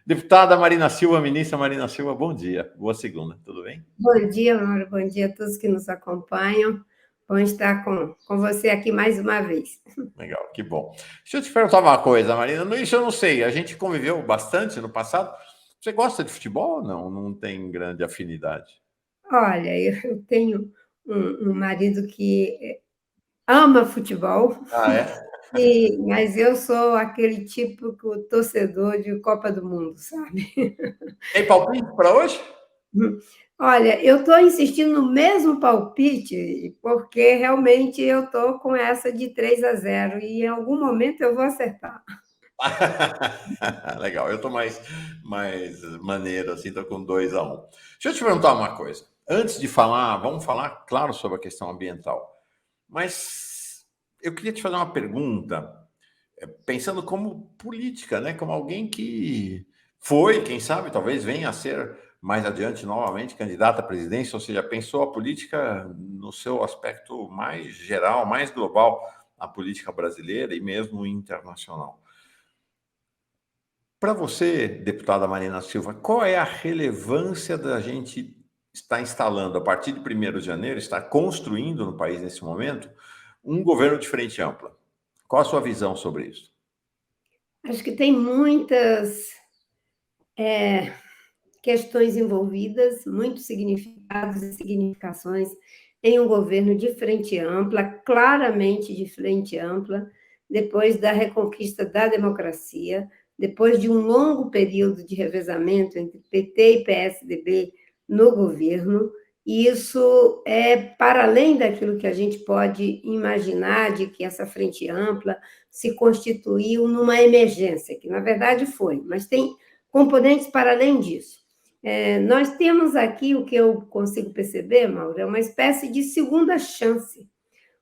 Deputada Marina Silva, ministra Marina Silva, bom dia. Boa segunda, tudo bem? Bom dia, Mauro. Bom dia a todos que nos acompanham. Bom estar com você aqui mais uma vez. Legal, que bom. Deixa eu te perguntar uma coisa, Marina. Isso eu não sei. A gente conviveu bastante no passado. Você gosta de futebol ou não? Não tem grande afinidade? Olha, eu tenho um marido que ama futebol, Ah, é? mas eu sou aquele típico torcedor de Copa do Mundo, sabe? Tem palpite para hoje? Olha, eu estou insistindo no mesmo palpite, porque realmente eu estou com essa de 3-0 e em algum momento eu vou acertar. Legal, eu tô mais maneiro, assim, tô com 2-1. Deixa eu te perguntar uma coisa. Antes de falar, vamos falar, claro, sobre a questão ambiental. Mas eu queria te fazer uma pergunta, pensando como política, né? Como alguém que foi, quem sabe, talvez venha a ser mais adiante novamente candidata à presidência, ou seja, pensou a política no seu aspecto mais geral, mais global, a política brasileira e mesmo internacional. Para você, deputada Marina Silva, qual é a relevância da gente estar instalando, a partir de 1º de janeiro, estar construindo no país nesse momento, um governo de frente ampla? Qual a sua visão sobre isso? Acho que tem muitas questões envolvidas, muitos significados e significações em um governo de frente ampla, claramente de frente ampla, depois da reconquista da democracia, depois de um longo período de revezamento entre PT e PSDB no governo, e isso é para além daquilo que a gente pode imaginar de que essa frente ampla se constituiu numa emergência, que na verdade foi, mas tem componentes para além disso. Nós temos aqui o que eu consigo perceber, Mauro, é uma espécie de segunda chance.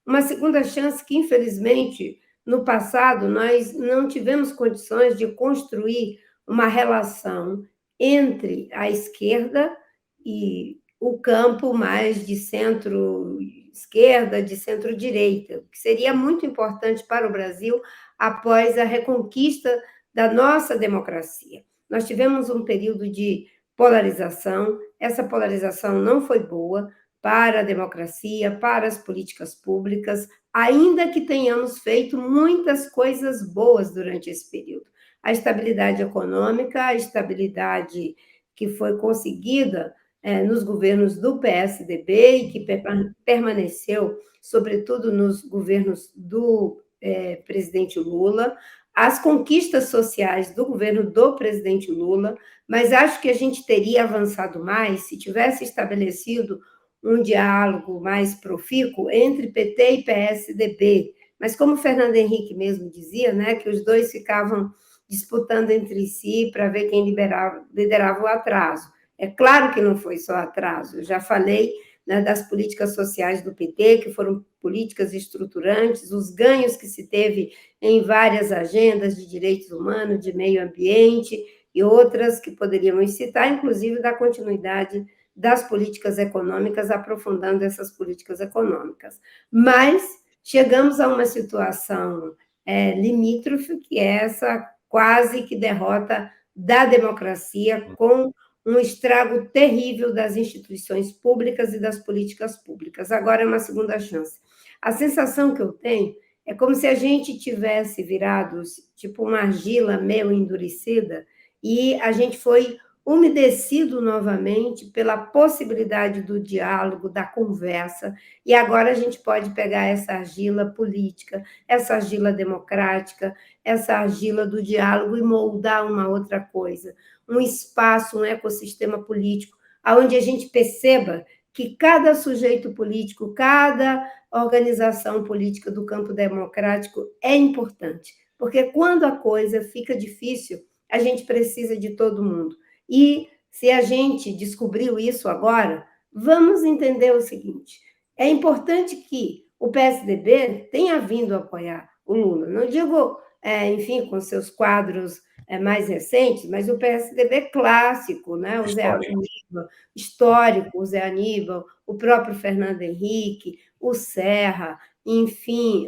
Uma segunda chance que, infelizmente, no passado, nós não tivemos condições de construir uma relação entre a esquerda e o campo mais de centro-esquerda, de centro-direita, que seria muito importante para o Brasil após a reconquista da nossa democracia. Nós tivemos um período de polarização, essa polarização não foi boa para a democracia, para as políticas públicas, ainda que tenhamos feito muitas coisas boas durante esse período. A estabilidade econômica, a estabilidade que foi conseguida nos governos do PSDB e que permaneceu, sobretudo, nos governos do presidente Lula, as conquistas sociais do governo do presidente Lula, mas acho que a gente teria avançado mais se tivesse estabelecido um diálogo mais profícuo entre PT e PSDB. Mas como o Fernando Henrique mesmo dizia, né, que os dois ficavam disputando entre si para ver quem liderava o atraso. É claro que não foi só atraso, eu já falei, né, das políticas sociais do PT, que foram políticas estruturantes, os ganhos que se teve em várias agendas de direitos humanos, de meio ambiente e outras que poderíamos citar, inclusive da continuidade das políticas econômicas, aprofundando essas políticas econômicas. Mas chegamos a uma situação limítrofe, que é essa quase que derrota da democracia, com um estrago terrível das instituições públicas e das políticas públicas. Agora é uma segunda chance. A sensação que eu tenho é como se a gente tivesse virado tipo uma argila meio endurecida e a gente foi umedecido novamente pela possibilidade do diálogo, da conversa, e agora a gente pode pegar essa argila política, essa argila democrática, essa argila do diálogo e moldar uma outra coisa, um espaço, um ecossistema político, onde a gente perceba que cada sujeito político, cada organização política do campo democrático é importante, porque quando a coisa fica difícil, a gente precisa de todo mundo. E se a gente descobriu isso agora, vamos entender o seguinte: é importante que o PSDB tenha vindo apoiar o Lula. Não digo, enfim, com seus quadros mais recentes, mas o PSDB clássico, né? O Zé Histórico. Aníbal, histórico, o Zé Aníbal, o próprio Fernando Henrique, o Serra, enfim,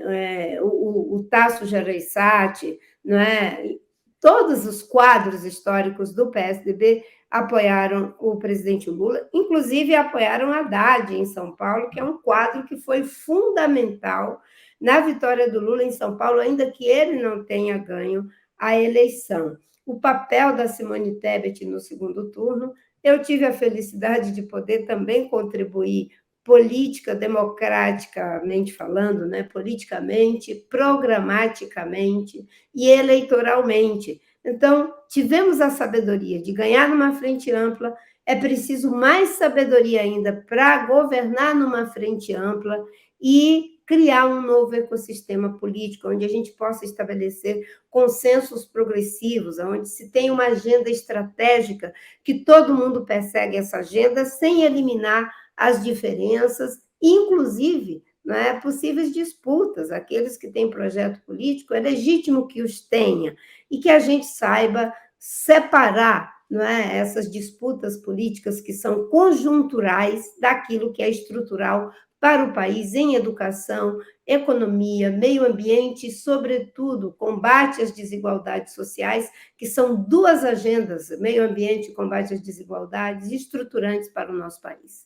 o Tasso Gereissati, não é? todos os quadros históricos do PSDB apoiaram o presidente Lula, inclusive apoiaram Haddad em São Paulo, que é um quadro que foi fundamental na vitória do Lula em São Paulo, ainda que ele não tenha ganho a eleição. O papel da Simone Tebet no segundo turno, eu tive a felicidade de poder também contribuir política, democraticamente falando, né? Politicamente, programaticamente e eleitoralmente. Então, tivemos a sabedoria de ganhar numa frente ampla, é preciso mais sabedoria ainda para governar numa frente ampla e criar um novo ecossistema político, onde a gente possa estabelecer consensos progressivos, onde se tem uma agenda estratégica, que todo mundo persegue essa agenda, sem eliminar as diferenças, inclusive, né, possíveis disputas. Aqueles que têm projeto político, é legítimo que os tenha, e que a gente saiba separar, não é, essas disputas políticas que são conjunturais daquilo que é estrutural para o país em educação, economia, meio ambiente e, sobretudo, combate às desigualdades sociais, que são duas agendas, meio ambiente e combate às desigualdades, estruturantes para o nosso país.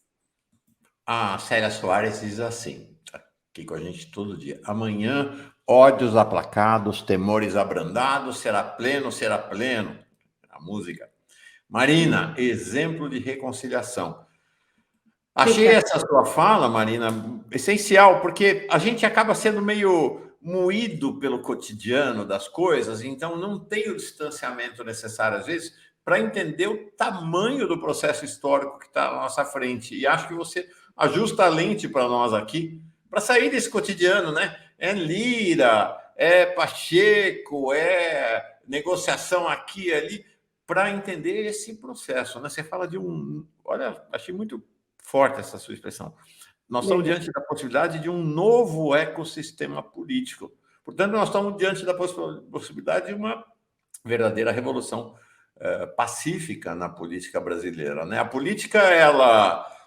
A Célia Soares diz assim, aqui com a gente todo dia: amanhã, ódios aplacados, temores abrandados, será pleno, a música. Marina, exemplo de reconciliação. Achei essa sua fala, Marina, essencial, porque a gente acaba sendo meio moído pelo cotidiano das coisas, então não tem o distanciamento necessário, às vezes, para entender o tamanho do processo histórico que está à nossa frente. E acho que você ajusta a lente para nós aqui, para sair desse cotidiano, né? É Lira, é Pacheco, é negociação aqui e ali, para entender esse processo, né? Você fala de um... Olha, achei muito forte essa sua expressão. Nós estamos diante da possibilidade de um novo ecossistema político. Portanto, nós estamos diante da possibilidade de uma verdadeira revolução pacífica na política brasileira, né? A política,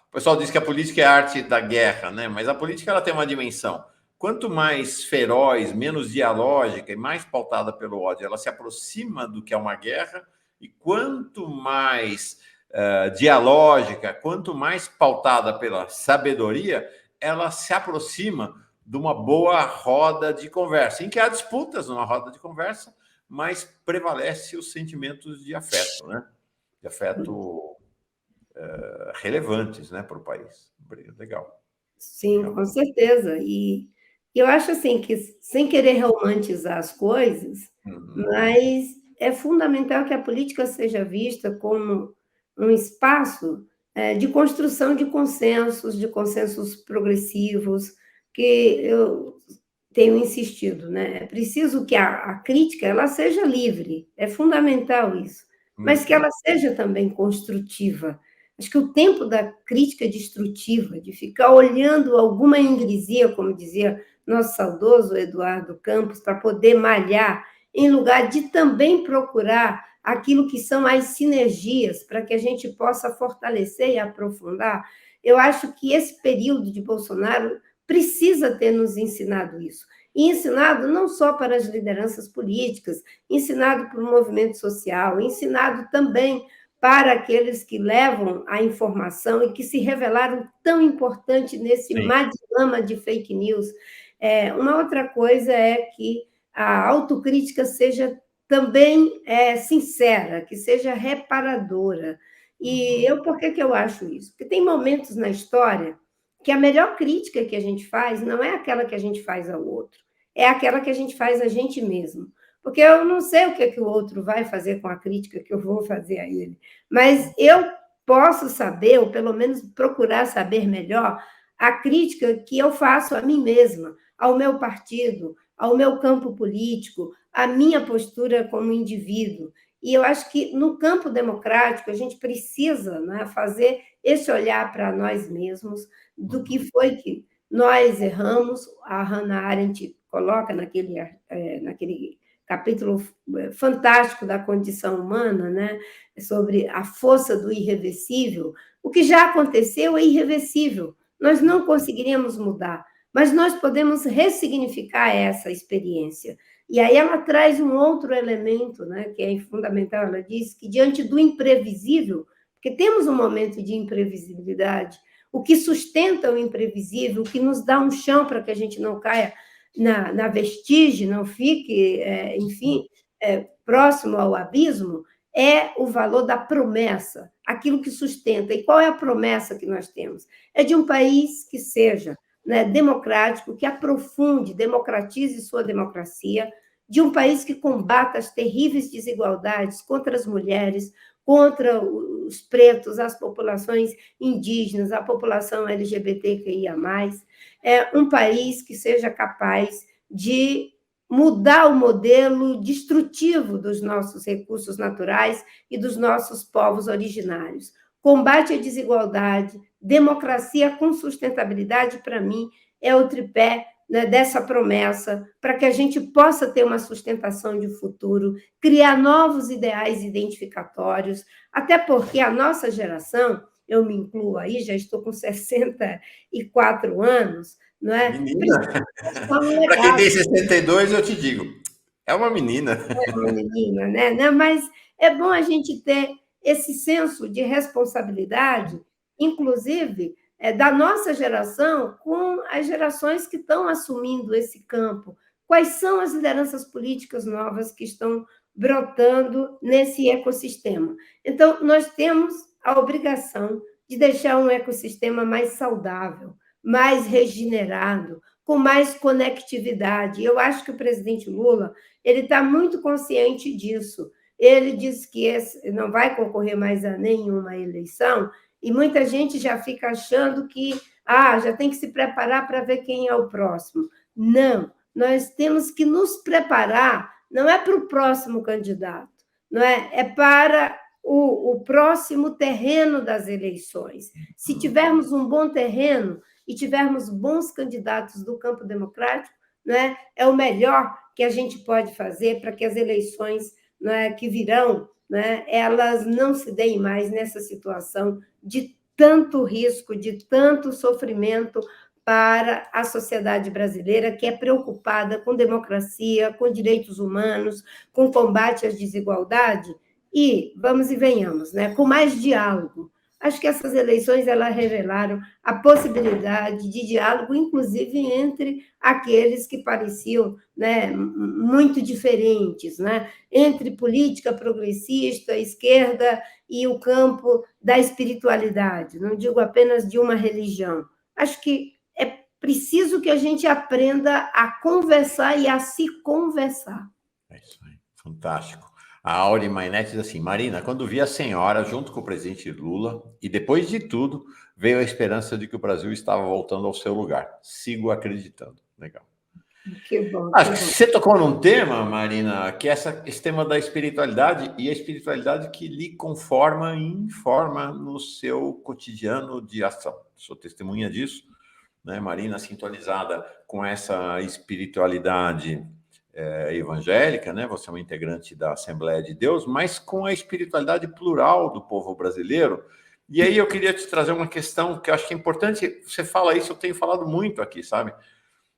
o pessoal diz que a política é a arte da guerra, né? Mas a política, ela tem uma dimensão. Quanto mais feroz, menos dialógica e mais pautada pelo ódio ela se aproxima do que é uma guerra, e quanto mais dialógica, quanto mais pautada pela sabedoria, ela se aproxima de uma boa roda de conversa, em que há disputas numa roda de conversa, mas prevalece os sentimentos de afeto, né? De afeto relevantes, né, para o país. Legal. Sim, legal. Com certeza. E eu acho assim que, sem querer romantizar as coisas, mas é fundamental que a política seja vista como um espaço de construção de consensos progressivos, que eu tenho insistido, né? É preciso que a crítica ela seja livre, é fundamental isso, mas que ela seja também construtiva. Acho que o tempo da crítica destrutiva, de ficar olhando alguma ingresia, como dizia nosso saudoso Eduardo Campos, para poder malhar, em lugar de também procurar aquilo que são as sinergias, para que a gente possa fortalecer e aprofundar. Eu acho que esse período de Bolsonaro precisa ter nos ensinado isso. E ensinado não só para as lideranças políticas, ensinado para o movimento social, ensinado também para aqueles que levam a informação e que se revelaram tão importantes nesse madilama de fake news. Uma outra coisa é que a autocrítica seja também sincera, que seja reparadora. E por que eu acho isso? Porque tem momentos na história que a melhor crítica que a gente faz não é aquela que a gente faz ao outro, é aquela que a gente faz a gente mesmo. Porque eu não sei o que o outro vai fazer com a crítica que eu vou fazer a ele, mas eu posso saber, ou pelo menos procurar saber melhor, a crítica que eu faço a mim mesma, ao meu partido, ao meu campo político, à minha postura como indivíduo. E eu acho que no campo democrático a gente precisa, né, fazer esse olhar para nós mesmos, do que foi que nós erramos. A Hannah Arendt coloca naquele capítulo fantástico da condição humana, né, sobre a força do irreversível. O que já aconteceu é irreversível, nós não conseguiríamos mudar, mas nós podemos ressignificar essa experiência. E aí ela traz um outro elemento, né, que é fundamental. Ela diz que, diante do imprevisível, porque temos um momento de imprevisibilidade, o que sustenta o imprevisível, o que nos dá um chão para que a gente não caia na vestígio, não fique, enfim, próximo ao abismo, é o valor da promessa, aquilo que sustenta. E qual é a promessa que nós temos? É de um país que seja, né, democrático, que aprofunde, democratize sua democracia, de um país que combata as terríveis desigualdades contra as mulheres, contra os pretos, as populações indígenas, a população LGBTQIA+, um país que seja capaz de mudar o modelo destrutivo dos nossos recursos naturais e dos nossos povos originários. Combate à desigualdade, democracia com sustentabilidade, para mim, é o tripé, né, dessa promessa, para que a gente possa ter uma sustentação de futuro, criar novos ideais identificatórios, até porque a nossa geração, eu me incluo aí, já estou com 64 anos, não é? Menina, Um para quem legado. tem 62, eu te digo, é uma menina. É uma menina, né? Mas é bom a gente ter esse senso de responsabilidade, inclusive da nossa geração, com as gerações que estão assumindo esse campo. Quais são as lideranças políticas novas que estão brotando nesse ecossistema? Então, nós temos a obrigação de deixar um ecossistema mais saudável, mais regenerado, com mais conectividade. Eu acho que o presidente Lula ele está muito consciente disso. Ele diz que não vai concorrer mais a nenhuma eleição, e muita gente já fica achando que já tem que se preparar para ver quem é o próximo. Não, nós temos que nos preparar, não é para o próximo candidato, não é para o próximo terreno das eleições. Se tivermos um bom terreno e tivermos bons candidatos do campo democrático, né, é o melhor que a gente pode fazer para que as eleições, né, que virão, né, elas não se deem mais nessa situação de tanto risco, de tanto sofrimento para a sociedade brasileira, que é preocupada com democracia, com direitos humanos, com combate às desigualdades, e, vamos e venhamos, né, com mais diálogo. Acho que essas eleições elas revelaram a possibilidade de diálogo, inclusive entre aqueles que pareciam, né, muito diferentes, né, entre política progressista, esquerda e o campo da espiritualidade, não digo apenas de uma religião. Acho que é preciso que a gente aprenda a conversar e a se conversar. É isso aí, fantástico. A Auri Mainetti diz assim: Marina, quando vi a senhora junto com o presidente Lula, e depois de tudo, veio a esperança de que o Brasil estava voltando ao seu lugar. Sigo acreditando. Legal. Que bom. Acho que você tocou num tema, Marina, que é esse tema da espiritualidade, e a espiritualidade que lhe conforma e informa no seu cotidiano de ação. Sou testemunha disso, né, Marina, sintonizada com essa espiritualidade evangélica, né? Você é uma integrante da Assembleia de Deus, mas com a espiritualidade plural do povo brasileiro. E aí eu queria te trazer uma questão que eu acho que é importante. Você fala isso, eu tenho falado muito aqui, sabe?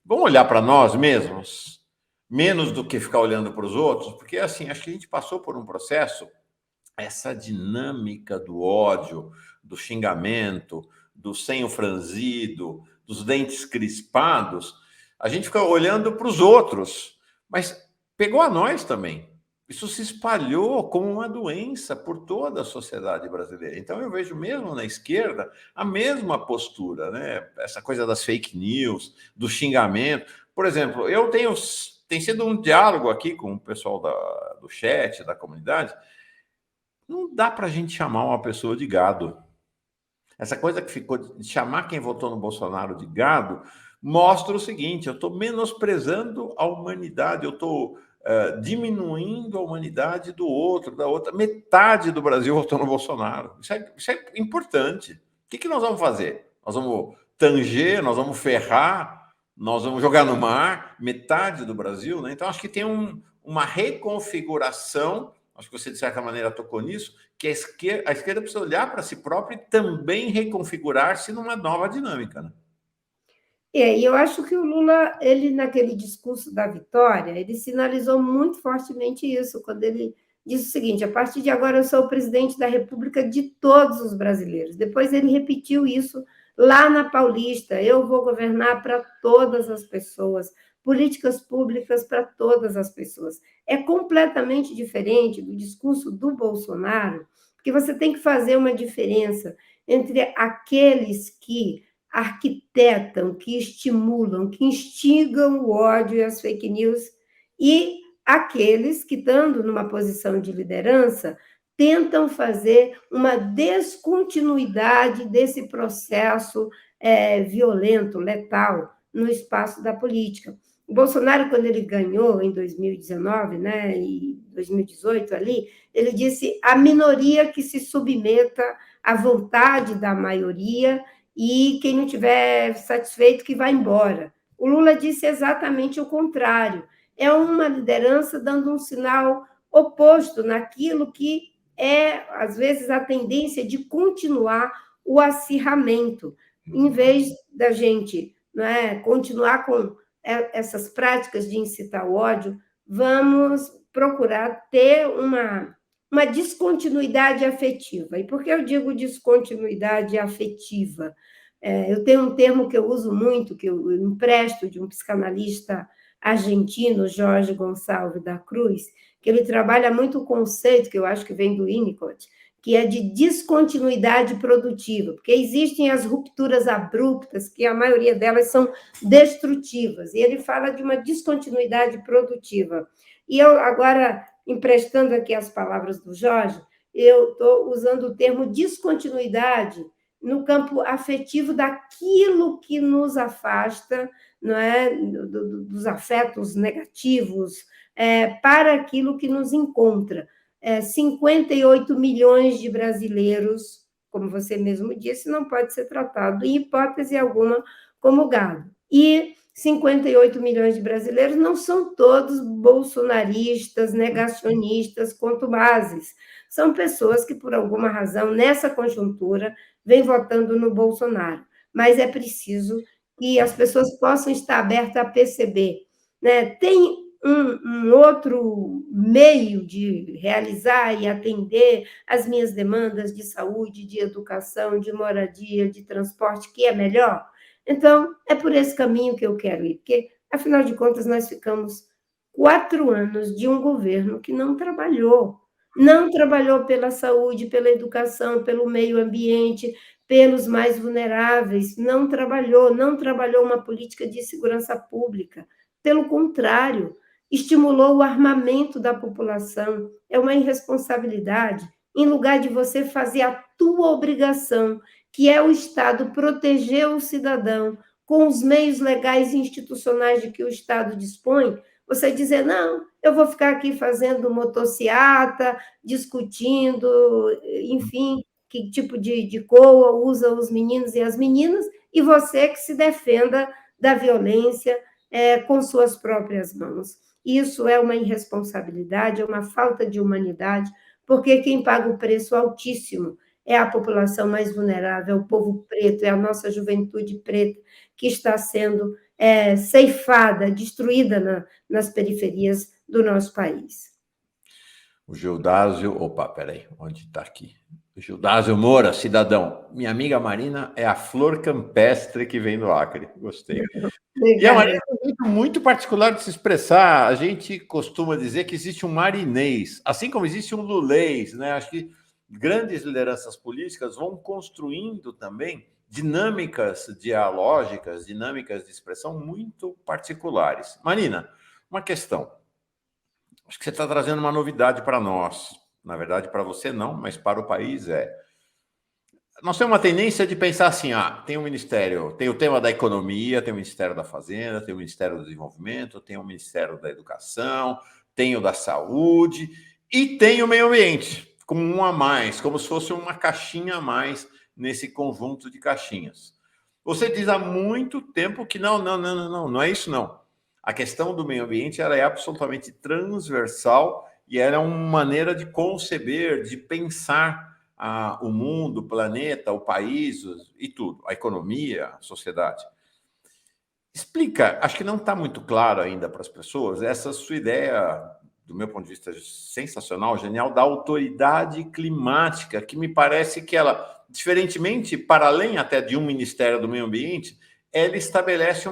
Vamos olhar para nós mesmos, menos do que ficar olhando para os outros, porque assim, acho que a gente passou por um processo, essa dinâmica do ódio, do xingamento, do senho franzido, dos dentes crispados, a gente fica olhando para os outros, mas pegou a nós também. Isso se espalhou como uma doença por toda a sociedade brasileira. Então eu vejo mesmo na esquerda a mesma postura, né? Essa coisa das fake news, do xingamento. Por exemplo, tem sido um diálogo aqui com o pessoal do chat, da comunidade. Não dá para a gente chamar uma pessoa de gado. Essa coisa que ficou de chamar quem votou no Bolsonaro de gado mostra o seguinte: eu estou menosprezando a humanidade, eu estou diminuindo a humanidade do outro, da outra. Metade do Brasil votou no Bolsonaro. Isso é importante. O que nós vamos fazer? Nós vamos tanger, nós vamos ferrar, nós vamos jogar no mar metade do Brasil, né? Então, acho que tem uma reconfiguração. Acho que você, de certa maneira, tocou nisso, que a esquerda precisa olhar para si própria e também reconfigurar-se numa nova dinâmica, né? E eu acho que o Lula, ele naquele discurso da vitória, ele sinalizou muito fortemente isso, quando ele disse o seguinte: a partir de agora eu sou o presidente da República de todos os brasileiros. Depois ele repetiu isso lá na Paulista: eu vou governar para todas as pessoas, políticas públicas para todas as pessoas. É completamente diferente do discurso do Bolsonaro, porque você tem que fazer uma diferença entre aqueles que arquitetam, que estimulam, que instigam o ódio e as fake news, e aqueles que, estando numa posição de liderança, tentam fazer uma descontinuidade desse processo violento, letal, no espaço da política. O Bolsonaro, quando ele ganhou em 2019, né, e 2018 ali, ele disse: a minoria que se submeta à vontade da maioria, e quem não estiver satisfeito que vá embora. O Lula disse exatamente o contrário. É uma liderança dando um sinal oposto naquilo que é, às vezes, a tendência de continuar o acirramento, em vez da gente, não é, continuar com essas práticas de incitar o ódio. Vamos procurar ter uma descontinuidade afetiva. E por que eu digo descontinuidade afetiva? Eu tenho um termo que eu uso muito, que eu empresto de um psicanalista argentino, Jorge Gonçalves da Cruz, que ele trabalha muito o conceito, que eu acho que vem do Winnicott, que é de descontinuidade produtiva, porque existem as rupturas abruptas, que a maioria delas são destrutivas, e ele fala de uma descontinuidade produtiva. E eu, agora, emprestando aqui as palavras do Jorge, eu estou usando o termo descontinuidade no campo afetivo daquilo que nos afasta, não é, dos afetos negativos, para aquilo que nos encontra. 58 milhões de brasileiros, como você mesmo disse, não pode ser tratado, em hipótese alguma, como gado. E 58 milhões de brasileiros não são todos bolsonaristas, negacionistas, contumazes. São pessoas que, por alguma razão, nessa conjuntura, vêm votando no Bolsonaro. Mas é preciso que as pessoas possam estar abertas a perceber. Né? Tem um outro meio de realizar e atender as minhas demandas de saúde, de educação, de moradia, de transporte, que é melhor? Então, é por esse caminho que eu quero ir, porque, afinal de contas, nós ficamos 4 anos de um governo que não trabalhou pela saúde, pela educação, pelo meio ambiente, pelos mais vulneráveis, não trabalhou uma política de segurança pública. Pelo contrário, estimulou o armamento da população. É uma irresponsabilidade. Em lugar de você fazer a tua obrigação, que é o Estado proteger o cidadão com os meios legais e institucionais de que o Estado dispõe, você dizer: não, eu vou ficar aqui fazendo motociata, discutindo, enfim, que tipo de coa usa os meninos e as meninas, e você que se defenda da violência com suas próprias mãos. Isso é uma irresponsabilidade, é uma falta de humanidade, porque quem paga o preço altíssimo é a população mais vulnerável, é o povo preto, é a nossa juventude preta que está sendo ceifada, destruída nas periferias do nosso país. O Gildásio, opa, peraí, onde está aqui? O Gildásio Moura, cidadão. Minha amiga Marina é a flor campestre que vem do Acre. Gostei. E a Marina tem um jeito muito particular de se expressar. A gente costuma dizer que existe um marinês, assim como existe um lulês, né? Acho que grandes lideranças políticas vão construindo também dinâmicas dialógicas, dinâmicas de expressão muito particulares. Marina, uma questão. Acho que você está trazendo uma novidade para nós. Na verdade, para você não, mas para o país é. Nós temos uma tendência de pensar assim: tem um ministério, tem o tema da economia, tem o Ministério da Fazenda, tem o Ministério do Desenvolvimento, tem o Ministério da Educação, tem o da Saúde e tem o meio ambiente, como um a mais, como se fosse uma caixinha a mais nesse conjunto de caixinhas. Você diz há muito tempo que não é isso não. A questão do meio ambiente ela é absolutamente transversal e ela é uma maneira de conceber, de pensar o mundo, o planeta, o país e tudo, a economia, a sociedade. Explica, acho que não está muito claro ainda para as pessoas, essa sua ideia, do meu ponto de vista, sensacional, genial, da autoridade climática, que me parece que ela, diferentemente, para além até de um Ministério do Meio Ambiente, ela estabelece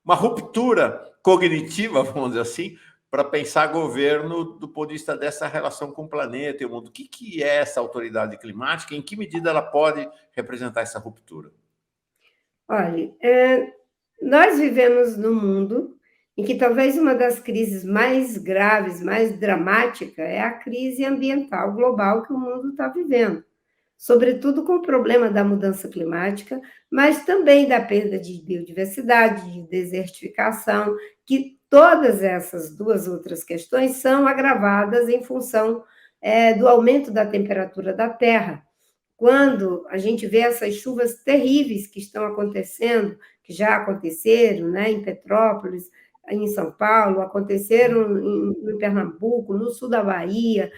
uma ruptura cognitiva, vamos dizer assim, para pensar governo do ponto de vista dessa relação com o planeta e o mundo. O que é essa autoridade climática? Em que medida ela pode representar essa ruptura? Olha, nós vivemos num mundo em que talvez uma das crises mais graves, mais dramática, é a crise ambiental global que o mundo está vivendo, sobretudo com o problema da mudança climática, mas também da perda de biodiversidade, de desertificação, que todas essas duas outras questões são agravadas em função do aumento da temperatura da Terra. Quando a gente vê essas chuvas terríveis que estão acontecendo, que já aconteceram, né, em Petrópolis, em São Paulo, aconteceram em Pernambuco, no sul da Bahia,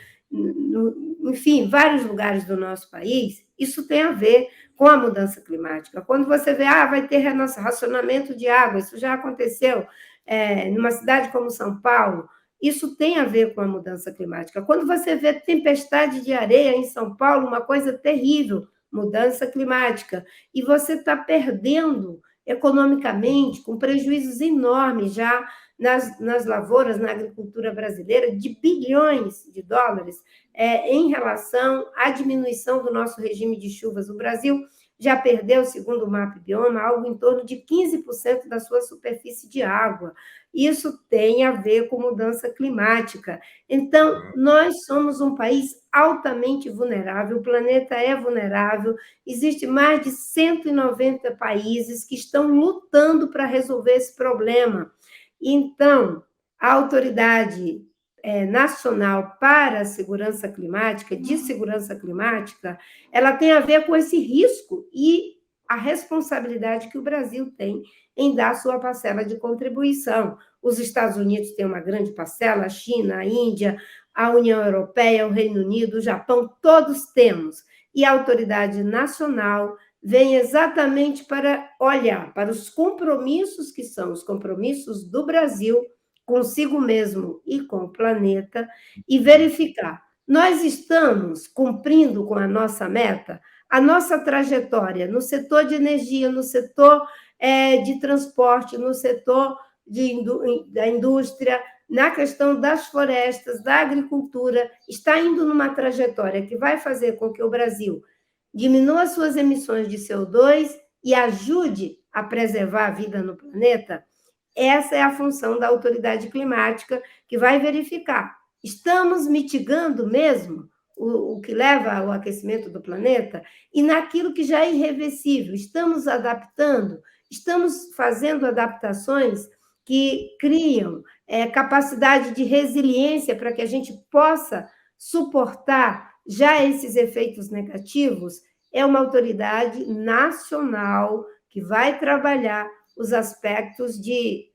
enfim, vários lugares do nosso país, isso tem a ver com a mudança climática. Quando você vê, vai ter racionamento de água, isso já aconteceu numa cidade como São Paulo, isso tem a ver com a mudança climática. Quando você vê tempestade de areia em São Paulo, uma coisa terrível, mudança climática, e você está perdendo economicamente, com prejuízos enormes já nas lavouras, na agricultura brasileira, de bilhões de dólares em relação à diminuição do nosso regime de chuvas. O Brasil já perdeu, segundo o MapBioma, algo em torno de 15% da sua superfície de água. Isso tem a ver com mudança climática. Então, nós somos um país altamente vulnerável, o planeta é vulnerável, existe mais de 190 países que estão lutando para resolver esse problema. Então, a autoridade nacional para a segurança climática, de segurança climática, ela tem a ver com esse risco e a responsabilidade que o Brasil tem em dar sua parcela de contribuição. Os Estados Unidos têm uma grande parcela, a China, a Índia, a União Europeia, o Reino Unido, o Japão, todos temos. E a autoridade nacional vem exatamente para olhar para os compromissos que são os compromissos do Brasil consigo mesmo e com o planeta e verificar, nós estamos cumprindo com a nossa meta, a nossa trajetória no setor de energia, no setor de transporte, no setor da indústria, na questão das florestas, da agricultura, está indo numa trajetória que vai fazer com que o Brasil diminua suas emissões de CO2 e ajude a preservar a vida no planeta. Essa é a função da autoridade climática, que vai verificar, estamos mitigando mesmo o que leva ao aquecimento do planeta? E naquilo que já é irreversível, estamos adaptando, estamos fazendo adaptações que criam capacidade de resiliência para que a gente possa suportar já esses efeitos negativos? É uma autoridade nacional que vai trabalhar os aspectos de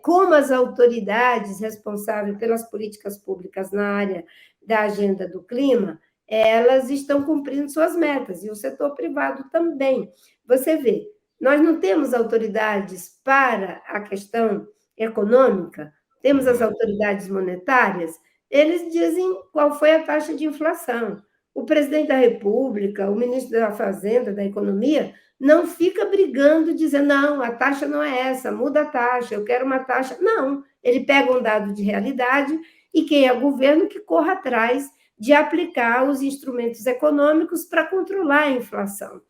como as autoridades responsáveis pelas políticas públicas na área da agenda do clima, elas estão cumprindo suas metas, e o setor privado também. Você vê, nós não temos autoridades para a questão econômica, temos as autoridades monetárias, eles dizem qual foi a taxa de inflação. O presidente da República, o ministro da Fazenda, da Economia, não fica brigando, dizendo, não, a taxa não é essa, muda a taxa, eu quero uma taxa. Não, ele pega um dado de realidade e quem é governo que corra atrás de aplicar os instrumentos econômicos para controlar a inflação.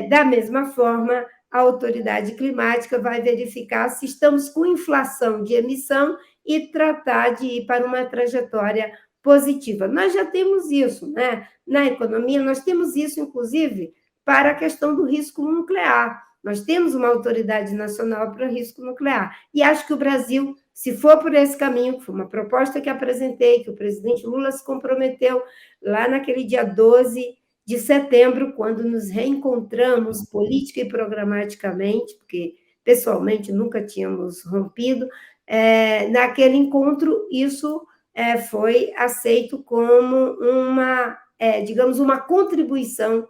Da mesma forma, a autoridade climática vai verificar se estamos com inflação de emissão e tratar de ir para uma trajetória positiva. Nós já temos isso, né? Na economia, nós temos isso, inclusive, para a questão do risco nuclear. Nós temos uma autoridade nacional para risco nuclear. E acho que o Brasil, se for por esse caminho, que foi uma proposta que apresentei, que o presidente Lula se comprometeu lá naquele dia 12 de setembro, quando nos reencontramos política e programaticamente, porque pessoalmente nunca tínhamos rompido, naquele encontro, isso foi aceito como uma, digamos, uma contribuição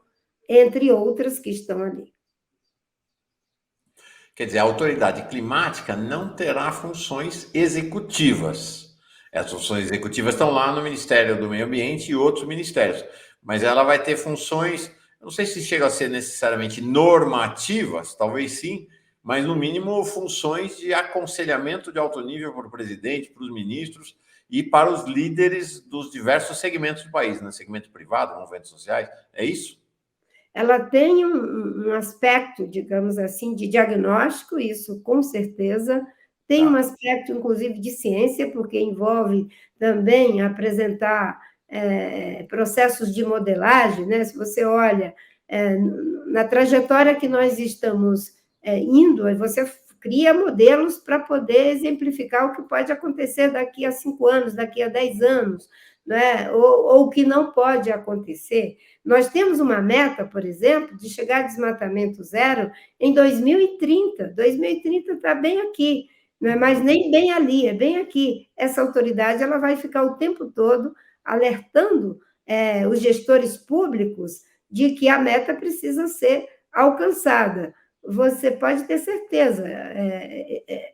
entre outras que estão ali. Quer dizer, a autoridade climática não terá funções executivas. As funções executivas estão lá no Ministério do Meio Ambiente e outros ministérios, mas ela vai ter funções, eu não sei se chega a ser necessariamente normativas, talvez sim, mas no mínimo funções de aconselhamento de alto nível para o presidente, para os ministros e para os líderes dos diversos segmentos do país, né? Segmento privado, movimentos sociais, é isso? Ela tem um aspecto, digamos assim, de diagnóstico, isso com certeza, tem um Tá. aspecto, inclusive, de ciência, porque envolve também apresentar processos de modelagem, né? Se você olha na trajetória que nós estamos indo, você cria modelos para poder exemplificar o que pode acontecer daqui a 5 anos, daqui a 10 anos, né? Ou o que não pode acontecer. Nós temos uma meta, por exemplo, de chegar a desmatamento zero em 2030. 2030 está bem aqui, não é mais nem bem ali, é bem aqui. Essa autoridade ela vai ficar o tempo todo alertando os gestores públicos de que a meta precisa ser alcançada. Você pode ter certeza,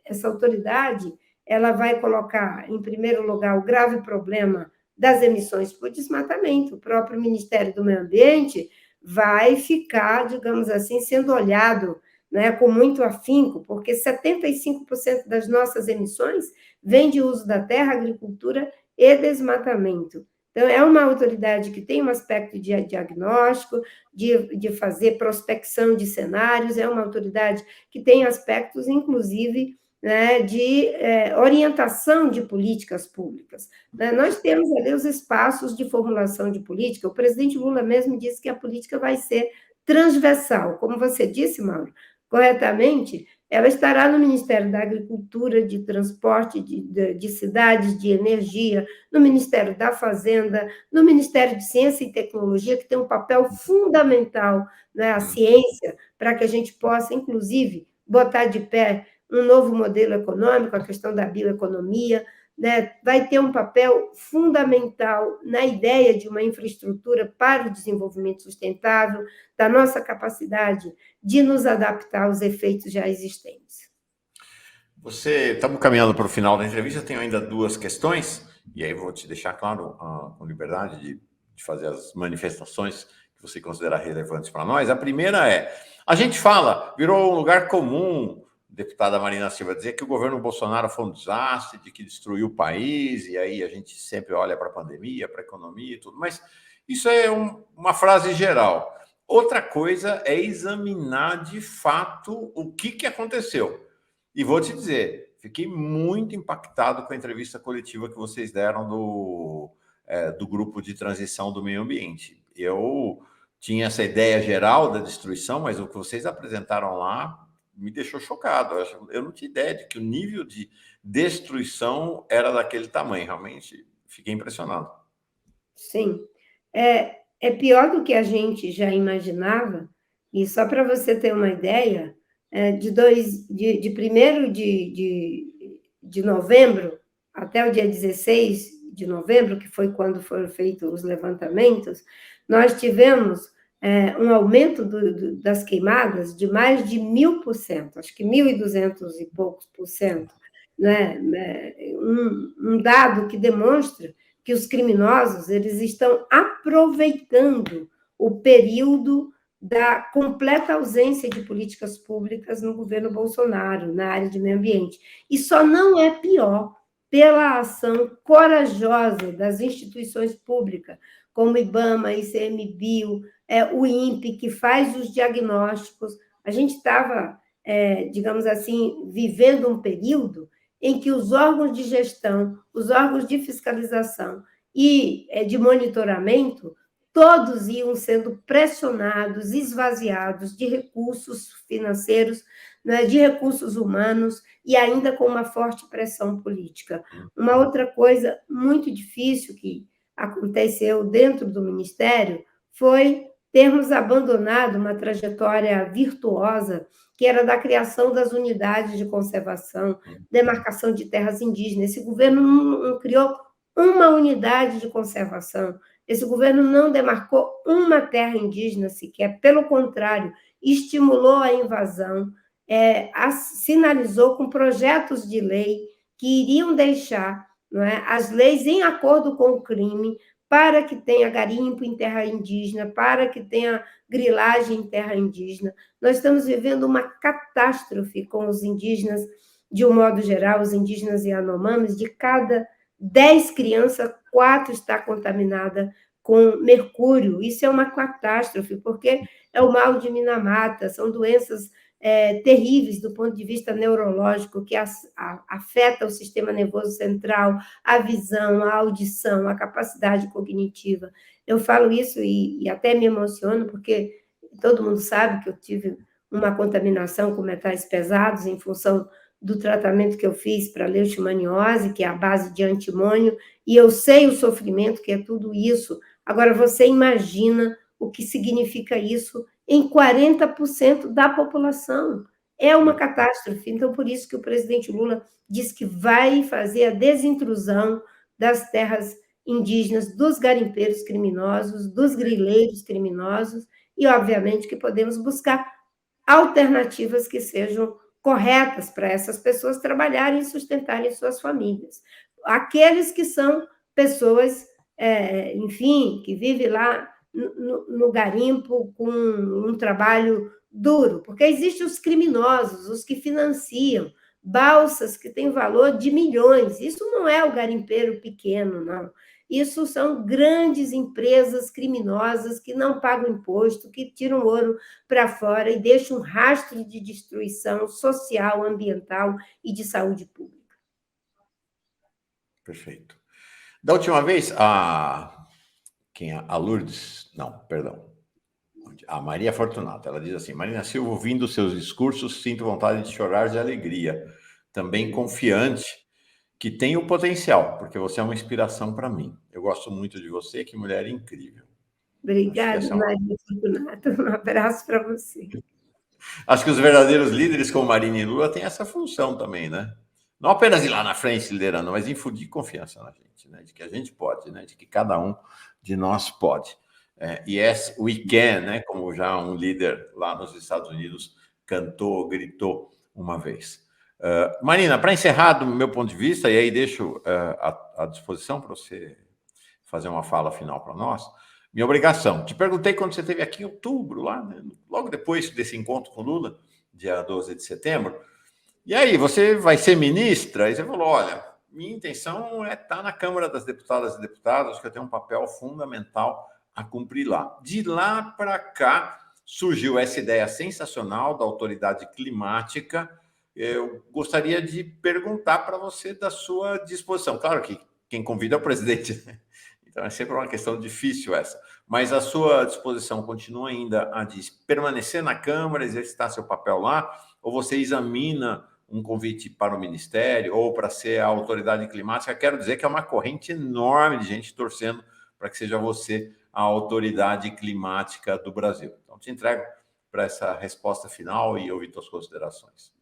essa autoridade ela vai colocar, em primeiro lugar, o grave problema das emissões por desmatamento. O próprio Ministério do Meio Ambiente vai ficar, digamos assim, sendo olhado, né, com muito afinco, porque 75% das nossas emissões vem de uso da terra, agricultura e desmatamento. Então, é uma autoridade que tem um aspecto de diagnóstico, de fazer prospecção de cenários, é uma autoridade que tem aspectos, inclusive, né, de orientação de políticas públicas. Né? Nós temos ali os espaços de formulação de política, o presidente Lula mesmo disse que a política vai ser transversal, como você disse, Mauro, corretamente, ela estará no Ministério da Agricultura, de Transporte, de Cidades, de Energia, no Ministério da Fazenda, no Ministério de Ciência e Tecnologia, que tem um papel fundamental, né, a ciência, para que a gente possa, inclusive, botar de pé um novo modelo econômico, a questão da bioeconomia, né, vai ter um papel fundamental na ideia de uma infraestrutura para o desenvolvimento sustentável, da nossa capacidade de nos adaptar aos efeitos já existentes. Estamos caminhando para o final da entrevista, tenho ainda duas questões, e aí vou te deixar claro, com liberdade de fazer as manifestações que você considerar relevantes para nós. A primeira a gente fala, virou um lugar comum, deputada Marina Silva, dizer que o governo Bolsonaro foi um desastre, de que destruiu o país, e aí a gente sempre olha para a pandemia, para a economia e tudo, mas isso é uma frase geral. Outra coisa é examinar de fato o que aconteceu. E vou te dizer, fiquei muito impactado com a entrevista coletiva que vocês deram do grupo de transição do meio ambiente. Eu tinha essa ideia geral da destruição, mas o que vocês apresentaram lá me deixou chocado. Eu não tinha ideia de que o nível de destruição era daquele tamanho. Realmente, fiquei impressionado. Sim. É pior do que a gente já imaginava, e só para você ter uma ideia, de 1º de novembro até o dia 16 de novembro, que foi quando foram feitos os levantamentos, nós tivemos um aumento das queimadas de mais de 1.000%, acho que 1.200 e poucos por cento, né? Um dado que demonstra que os criminosos eles estão aproveitando o período da completa ausência de políticas públicas no governo Bolsonaro, na área de meio ambiente. E só não é pior pela ação corajosa das instituições públicas, como o IBAMA, ICMBio, o INPE, que faz os diagnósticos. A gente estava, digamos assim, vivendo um período em que os órgãos de gestão, os órgãos de fiscalização e de monitoramento, todos iam sendo pressionados, esvaziados de recursos financeiros, né, de recursos humanos e ainda com uma forte pressão política. Uma outra coisa muito difícil que aconteceu dentro do Ministério foi termos abandonado uma trajetória virtuosa que era da criação das unidades de conservação, demarcação de terras indígenas. Esse governo não criou uma unidade de conservação, esse governo não demarcou uma terra indígena sequer, pelo contrário, estimulou a invasão, sinalizou com projetos de lei que iriam deixar, não é, as leis em acordo com o crime, para que tenha garimpo em terra indígena, para que tenha grilagem em terra indígena. Nós estamos vivendo uma catástrofe com os indígenas, de um modo geral, os indígenas Yanomamis. De cada 10 crianças, 4 está contaminada com mercúrio. Isso é uma catástrofe, porque é o mal de Minamata, são doenças terríveis do ponto de vista neurológico, que afeta o sistema nervoso central, a visão, a audição, a capacidade cognitiva. Eu falo isso e até me emociono, porque todo mundo sabe que eu tive uma contaminação com metais pesados em função do tratamento que eu fiz para leishmaniose, que é a base de antimônio, e eu sei o sofrimento que é tudo isso. Agora, você imagina o que significa isso em 40% da população. É uma catástrofe. Então, por isso que o presidente Lula diz que vai fazer a desintrusão das terras indígenas, dos garimpeiros criminosos, dos grileiros criminosos, e, obviamente, que podemos buscar alternativas que sejam corretas para essas pessoas trabalharem e sustentarem suas famílias. Aqueles que são pessoas, enfim, que vivem lá no garimpo com um trabalho duro, porque existem os criminosos, os que financiam balsas que têm valor de milhões. Isso não é o garimpeiro pequeno, não. Isso são grandes empresas criminosas que não pagam imposto, que tiram ouro para fora e deixam um rastro de destruição social, ambiental e de saúde pública. Perfeito. Da última vez, a Lourdes, não, perdão, a Maria Fortunata, ela diz assim: Marina Silva, ouvindo seus discursos, sinto vontade de chorar de alegria, também confiante que tem o potencial, porque você é uma inspiração para mim. Eu gosto muito de você, que mulher incrível. Obrigada, Maria Fortunata. Um abraço para você. Acho que os verdadeiros líderes, como Marina e Lula, têm essa função também, né? Não apenas ir lá na frente liderando, mas infundir confiança na gente, né? De que a gente pode, né? De que cada um de nós pode. Yes, we can, né? Como já um líder lá nos Estados Unidos cantou, gritou uma vez. Marina, para encerrar, do meu ponto de vista, e aí deixo à disposição para você fazer uma fala final para nós, minha obrigação. Te perguntei quando você esteve aqui em outubro, lá, né? Logo depois desse encontro com Lula, dia 12 de setembro, e aí, você vai ser ministra? E você falou, olha, minha intenção é estar na Câmara das Deputadas e Deputados, acho que eu tenho um papel fundamental a cumprir lá. De lá para cá, surgiu essa ideia sensacional da autoridade climática. Eu gostaria de perguntar para você da sua disposição. Claro que quem convida é o presidente, né? Então, é sempre uma questão difícil essa. Mas a sua disposição continua ainda a de permanecer na Câmara, exercitar seu papel lá, ou você examina um convite para o Ministério ou para ser a autoridade climática? Quero dizer que é uma corrente enorme de gente torcendo para que seja você a autoridade climática do Brasil. Então, te entrego para essa resposta final e ouvir suas considerações.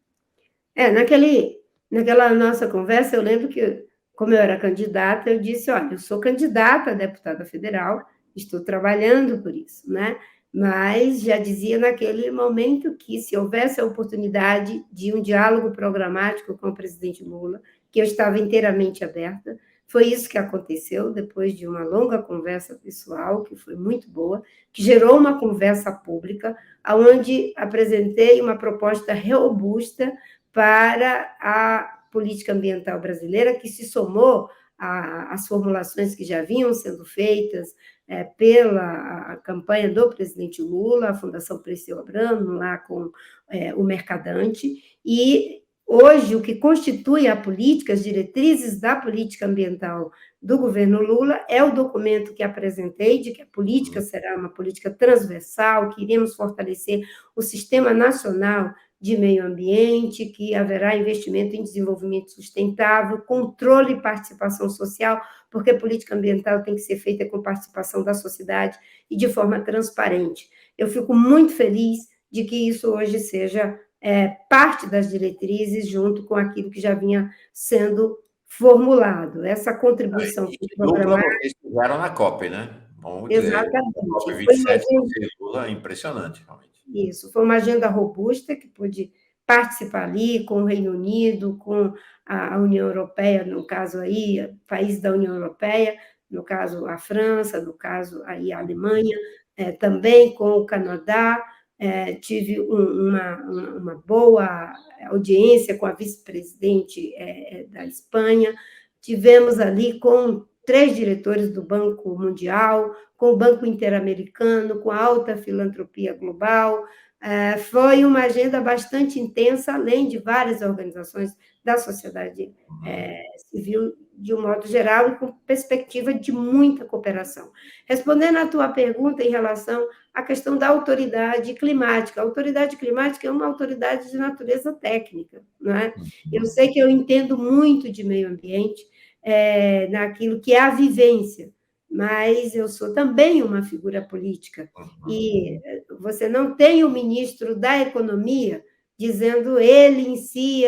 Naquela nossa conversa, eu lembro que, como eu era candidata, eu disse, olha, eu sou candidata a deputada federal, estou trabalhando por isso, né? Mas já dizia naquele momento que, se houvesse a oportunidade de um diálogo programático com o presidente Lula, que eu estava inteiramente aberta. Foi isso que aconteceu depois de uma longa conversa pessoal, que foi muito boa, que gerou uma conversa pública, onde apresentei uma proposta robusta para a política ambiental brasileira, que se somou às formulações que já vinham sendo feitas pela campanha do presidente Lula, a Fundação Perseu Abramo, lá com o Mercadante, e hoje o que constitui a política, as diretrizes da política ambiental do governo Lula, é o documento que apresentei, de que a política será uma política transversal, que iremos fortalecer o Sistema Nacional de Meio Ambiente, que haverá investimento em desenvolvimento sustentável, controle e participação social, porque a política ambiental tem que ser feita com participação da sociedade e de forma transparente. Eu fico muito feliz de que isso hoje seja parte das diretrizes, junto com aquilo que já vinha sendo formulado. Essa contribuição... Dupla vocês fizeram na COP, né? Vamos dizer, exatamente. COP 27, Lula, impressionante, realmente. Isso, foi uma agenda robusta que pude participar ali com o Reino Unido, com a União Europeia, no caso aí, países da União Europeia, no caso a França, no caso aí a Alemanha, também com o Canadá, tive uma boa audiência com a vice-presidente da Espanha, tivemos ali com 3 diretores do Banco Mundial, com o Banco Interamericano, com a Alta Filantropia Global. Foi uma agenda bastante intensa, além de várias organizações da sociedade civil, de um modo geral, e com perspectiva de muita cooperação. Respondendo à tua pergunta em relação à questão da autoridade climática. A autoridade climática é uma autoridade de natureza técnica, não é? Eu sei que eu entendo muito de meio ambiente, naquilo que é a vivência, mas eu sou também uma figura política, e você não tem o ministro da Economia dizendo ele em si,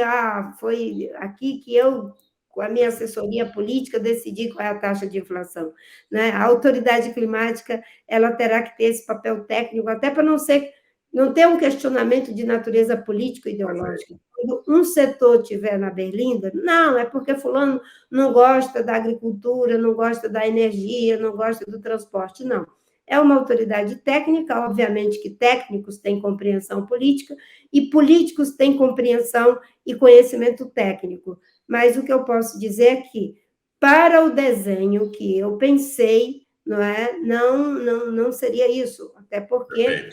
foi aqui que eu, com a minha assessoria política, decidi qual é a taxa de inflação. Né? A autoridade climática ela terá que ter esse papel técnico, até para não ter um questionamento de natureza político-ideológica. Quando um setor estiver na berlinda, não, é porque fulano não gosta da agricultura, não gosta da energia, não gosta do transporte, não. É uma autoridade técnica, obviamente que técnicos têm compreensão política e políticos têm compreensão e conhecimento técnico. Mas o que eu posso dizer é que, para o desenho que eu pensei, não seria isso, até porque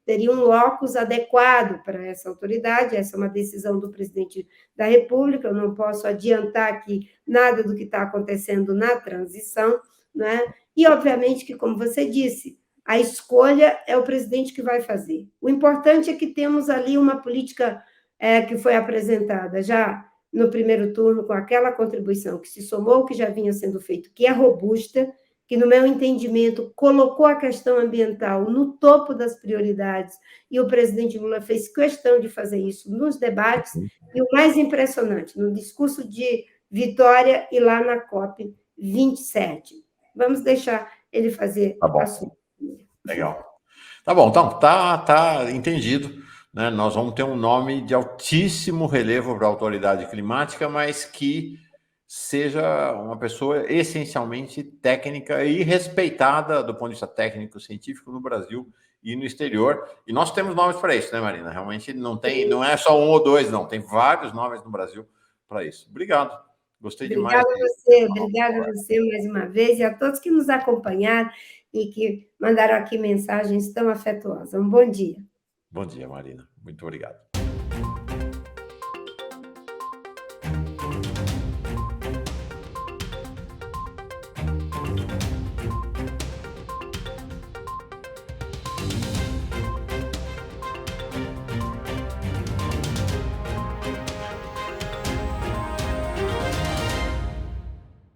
teria um locus adequado para essa autoridade, essa é uma decisão do presidente da República, eu não posso adiantar aqui nada do que está acontecendo na transição, né? E, obviamente, que, como você disse, a escolha é o presidente que vai fazer. O importante é que temos ali uma política que foi apresentada já no primeiro turno, com aquela contribuição que se somou ao que já vinha sendo feito, que é robusta, que, no meu entendimento, colocou a questão ambiental no topo das prioridades, e o presidente Lula fez questão de fazer isso nos debates, e o mais impressionante, no discurso de vitória e lá na COP 27. Vamos deixar ele fazer a sua. Legal. Tá bom, então, tá entendido. Né? Nós vamos ter um nome de altíssimo relevo para a autoridade climática, mas que seja uma pessoa essencialmente técnica e respeitada do ponto de vista técnico, científico no Brasil e no exterior. E nós temos nomes para isso, né, Marina? Realmente não é só um ou dois, não. Tem vários nomes no Brasil para isso. Obrigado. Gostei demais. Obrigada a você mais uma vez e a todos que nos acompanharam e que mandaram aqui mensagens tão afetuosas. Um bom dia. Bom dia, Marina. Muito obrigado.